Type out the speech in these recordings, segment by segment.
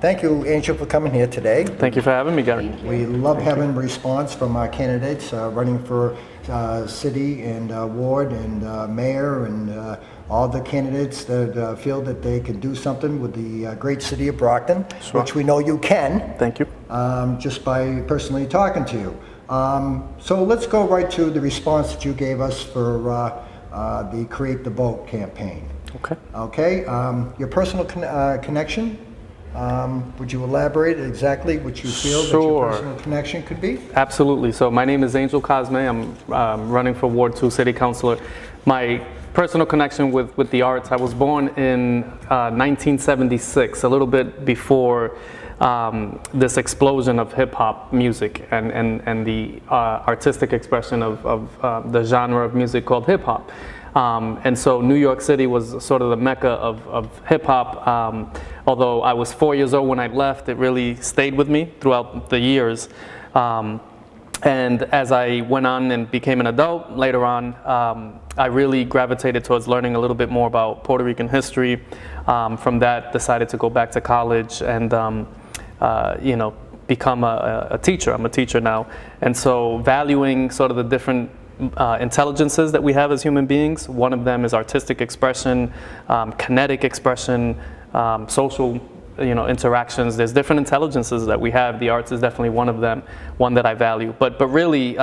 Thank you, Angel, for coming here today. Thank you for having me, Gary. We love having response from our candidates running for city and ward and mayor and all the candidates that feel that they can do something with the great city of Brockton, Sure. which we know you can. Thank you. Just by personally talking to you. So let's go right to the response that you gave us for the Create the Vote campaign. Okay. Okay, your personal connection, would you elaborate exactly what you feel that your personal connection could be? Absolutely. So my name is Angel Cosme. I'm running for Ward 2 City Councilor. My personal connection with the arts, I was born in 1976, a little bit before this explosion of hip-hop music and the artistic expression of the genre of music called hip-hop. And so New York City was sort of the mecca of hip-hop. Although I was 4 years old when I left, it really stayed with me throughout the years. And as I went on and became an adult later on, I really gravitated towards learning a little bit more about Puerto Rican history. From that, decided to go back to college and become a teacher. I'm a teacher now. And so valuing sort of the different intelligences that we have as human beings. One of them is artistic expression, kinetic expression, social interactions. There's different intelligences that we have. The arts is definitely one of them, one that I value. But really,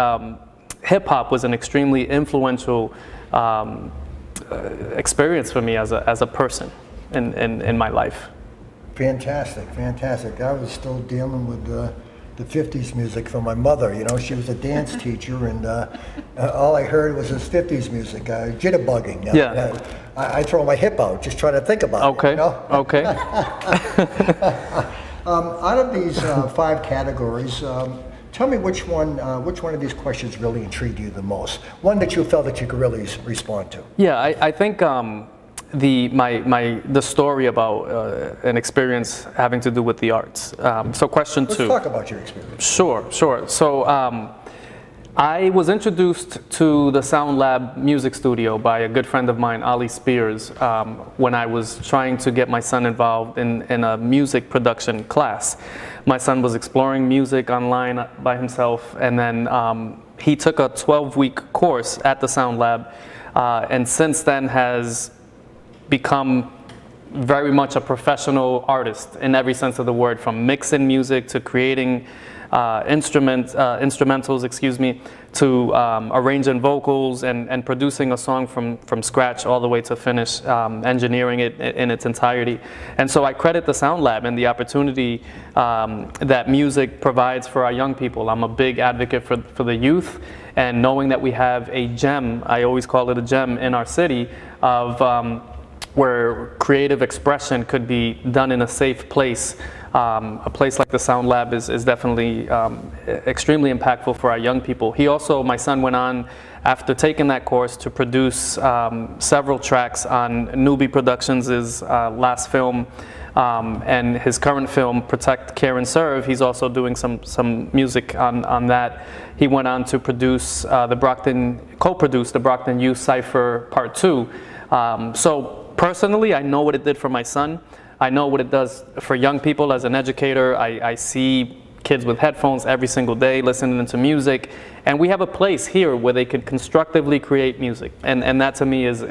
hip-hop was an extremely influential experience for me as a person in my life. Fantastic, fantastic. I was still dealing with the 50s music from my mother. You know, she was a dance teacher, and all I heard was this 50s music, jitterbugging. Yeah. I throw my hip out just trying to think about okay. it. You know? Okay. Out of these 5 categories, tell me which one of these questions really intrigued you the most? One that you felt that you could really respond to. Yeah, I think the story about an experience having to do with the arts. So question 2. Let's talk about your experience. Sure. So I was introduced to the Sound Lab music studio by a good friend of mine, Ali Spears, when I was trying to get my son involved in a music production class. My son was exploring music online by himself, and then he took a 12-week course at the Sound Lab, and since then has become very much a professional artist in every sense of the word, from mixing music to creating instrumentals, to arranging vocals and producing a song from scratch all the way to finish, engineering it in its entirety. And so I credit the Sound Lab and the opportunity that music provides for our young people. I'm a big advocate for the youth, and knowing that we have a gem, I always call it a gem in our city, of where creative expression could be done in a safe place. A place like the Sound Lab is definitely extremely impactful for our young people. My son went on, after taking that course, to produce several tracks on Newbie Productions' last film, and his current film, Protect, Care, and Serve. He's also doing some music on that. He went on to produce co-produce the Brockton Youth Cypher Part 2. So personally, I know what it did for my son. I know what it does for young people. As an educator, I see kids with headphones every single day listening to music, and we have a place here where they can constructively create music, and that to me is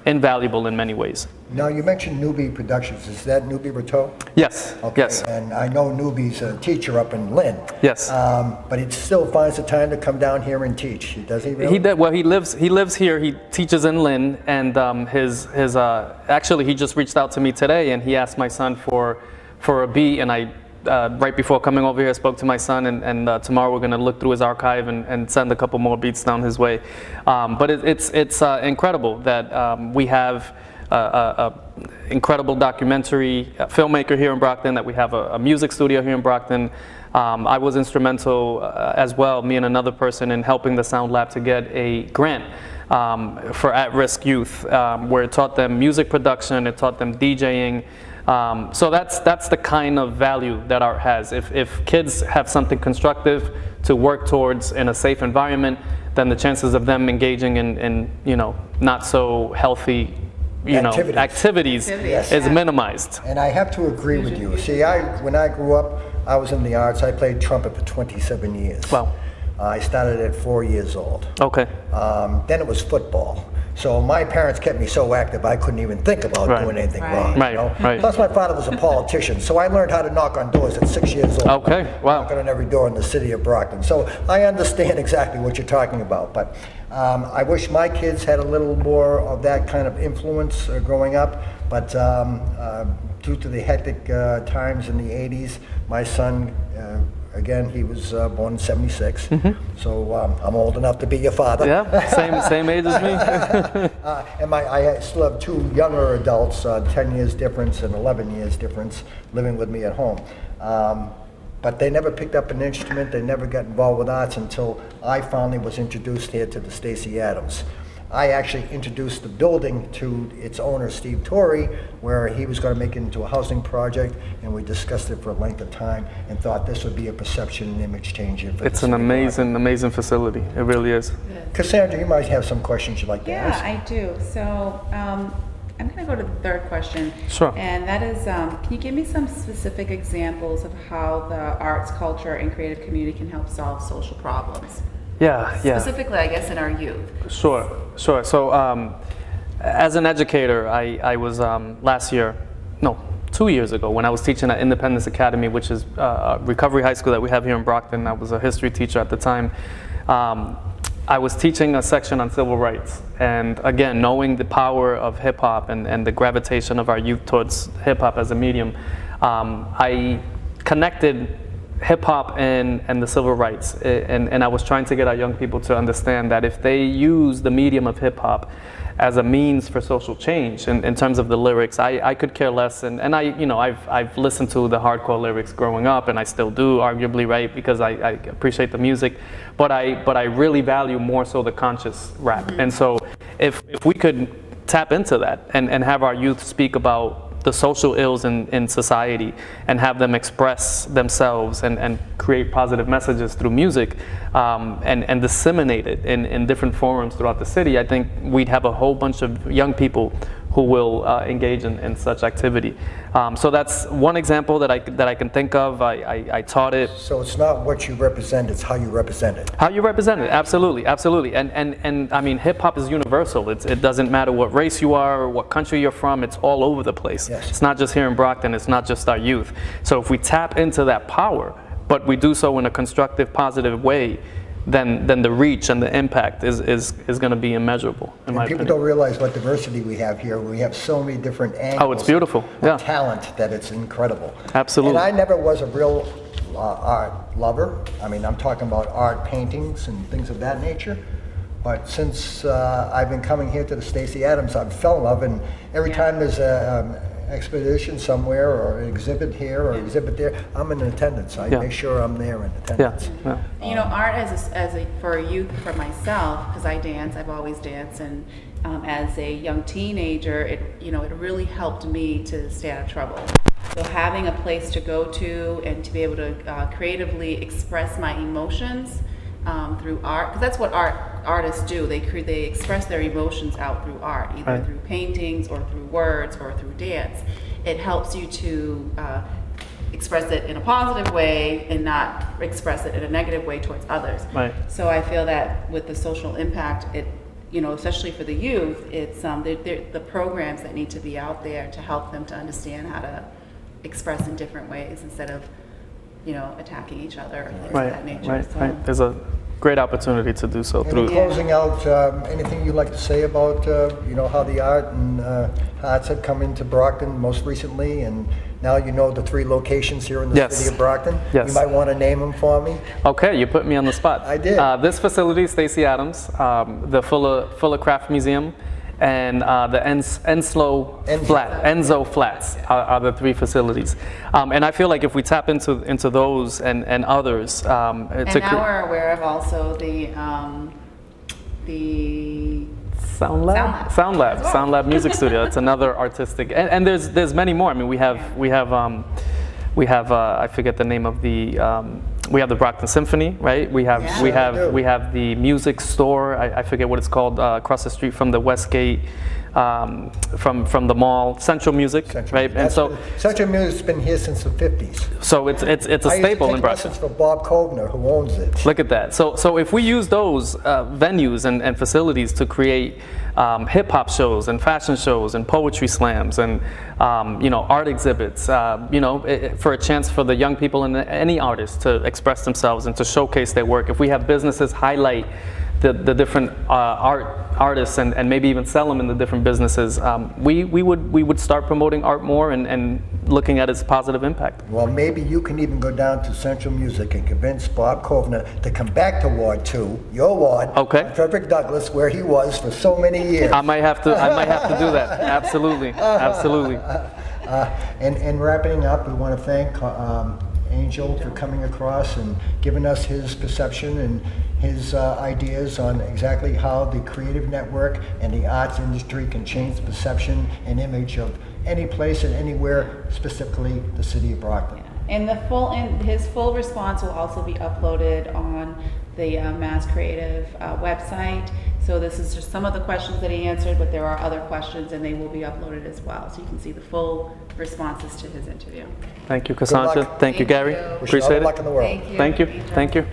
invaluable in many ways. Now, you mentioned Newbie Productions. Is that Newbie Rateau? Yes. Okay. Yes. And I know Newbie's a teacher up in Lynn. Yes. But he still finds the time to come down here and teach. Does he really? He did. Well, he lives here. He teaches in Lynn, and actually he just reached out to me today, and he asked my son for a beat, and I right before coming over here, I spoke to my son, and tomorrow we're going to look through his archive and send a couple more beats down his way. But it's incredible that we have an incredible documentary filmmaker here in Brockton, that we have a music studio here in Brockton. I was instrumental as well, me and another person, in helping the Sound Lab to get a grant for at-risk youth, where it taught them music production, it taught them DJing. So that's the kind of value that art has. If kids have something constructive to work towards in a safe environment, then the chances of them engaging in not so healthy Activities. is Yeah. minimized. And I have to agree with you. See, when I grew up, I was in the arts. I played trumpet for 27 years. Wow. I started at 4 years old. Okay. Then it was football. So my parents kept me so active I couldn't even think about Right. doing anything Right. wrong. Right, right. Plus my father was a politician, so I learned how to knock on doors at 6 years old. Okay, wow. Knocking on every door in the city of Brockton. So I understand exactly what you're talking about. But I wish my kids had a little more of that kind of influence growing up. But due to the hectic times in the 80s, my son, again, he was born in 76. So I'm old enough to be your father. Yeah, same age as me. And I still have two younger adults, 10 years difference and 11 years difference, living with me at home. But they never picked up an instrument. They never got involved with arts until I finally was introduced here to the Stacey Adams. I actually introduced the building to its owner, Steve Torrey, where he was going to make it into a housing project, and we discussed it for a length of time and thought this would be a perception and image changer. For It's the an city of Brockton. amazing facility. It really is. Cassandra, you might have some questions you'd like to Yeah, ask. I do. So I'm going to go to the third question. Sure. And that is, can you give me some specific examples of how the arts, culture, and creative community can help solve social problems? Yeah. Specifically, I guess, in our youth. Sure. So, as an educator, I was last year, no, 2 years ago, when I was teaching at Independence Academy, which is a recovery high school that we have here in Brockton. I was a history teacher at the time. I was teaching a section on civil rights, and again, knowing the power of hip hop and the gravitation of our youth towards hip hop as a medium, I connected hip hop and the civil rights, and I was trying to get our young people to understand that if they use the medium of hip hop as a means for social change in terms of the lyrics, I could care less, and I've listened to the hardcore lyrics growing up, and I still do, arguably, right, because I appreciate the music, but I really value more so the conscious rap. And so if we could tap into that and have our youth speak about the social ills in society and have them express themselves and create positive messages through music, and disseminate it in different forums throughout the city, I think we'd have a whole bunch of young people who will engage in such activity. So that's one example that I can think of. I taught it. So it's not what you represent, it's how you represent it. How you represent it, absolutely. And I mean, hip hop is universal. It doesn't matter what race you are or what country you're from, it's all over the place. Yes. It's not just here in Brockton, it's not just our youth. So if we tap into that power, but we do so in a constructive, positive way, then the reach and the impact is going to be immeasurable, in my People opinion. don't realize what diversity we have here. We have so many different angles. Oh, it's beautiful. of Yeah. talent that it's incredible. Absolutely. And I never was a real art lover. I mean, I'm talking about art paintings and things of that nature. But since I've been coming here to the Stacey Adams, I've fell in love. And every time there's a expedition somewhere or an exhibit here or exhibit there, I'm in attendance. I Yeah. make sure I'm there in Yeah, attendance. yeah. You know, art for a youth, for myself, because I dance, I've always danced, and as a young teenager, it really helped me to stay out of trouble. So having a place to go to and to be able to creatively express my emotions through art, because that's what artists do. They express their emotions out through art, either Right. through paintings or through words or through dance. It helps you to express it in a positive way and not express it in a negative way towards others. Right. So I feel that with the social impact, especially for the youth, it's the programs that need to be out there to help them to understand how to express in different ways instead of, attacking each other or things of that nature. Right. There's a great opportunity to do so And through. in closing out, anything you'd like to say about, how the art and arts have come into Brockton most recently, and now you know the 3 locations here in the Yes. city of Brockton? Yes. You might want to name them for me. Okay, you put me on the spot. I did. This facility, Stacey Adams, the Fuller Craft Museum, and the Enzo Flats are the 3 facilities. And I feel like if we tap into those and others, And now we're aware of also the Sound Lab Music Studio. It's another artistic, and there's many more. I mean, we have I forget the name of the. We have the Brockton Symphony, right? We have Yeah. we have the music store. I forget what it's called, across the street from the Westgate from the mall, Central Music, right? And so Central Music's been here since the 50s. so it's a staple in I used to take Brockton. lessons for Bob Kovner, who owns it. Look at that. So if we use those venues and facilities to create hip hop shows and fashion shows and poetry slams and art exhibits, for a chance for the young people and any artist to express themselves and to showcase their work. If we have businesses highlight the different artists and maybe even sell them in the different businesses, we would start promoting art more and looking at its positive impact. Well, maybe you can even go down to Central Music and convince Bob Kovner to come back to Ward 2, your ward, Okay. Frederick Douglass, where he was for so many years. I might have to do that. Absolutely. And wrapping up, we want to thank Angel for coming across and giving us his perception and his ideas on exactly how the creative network and the arts industry can change the perception and image of any place and anywhere, specifically the city of Brockton. And his full response will also be uploaded on the Mass Creative website. So this is just some of the questions that he answered, but there are other questions and they will be uploaded as well. So you can see the full responses to his interview. Thank you, Cassandra. luck. Thank you, Gary. Thank you. Wish you all Appreciate the luck in it. the world. Thank you. Thank you. Thank you.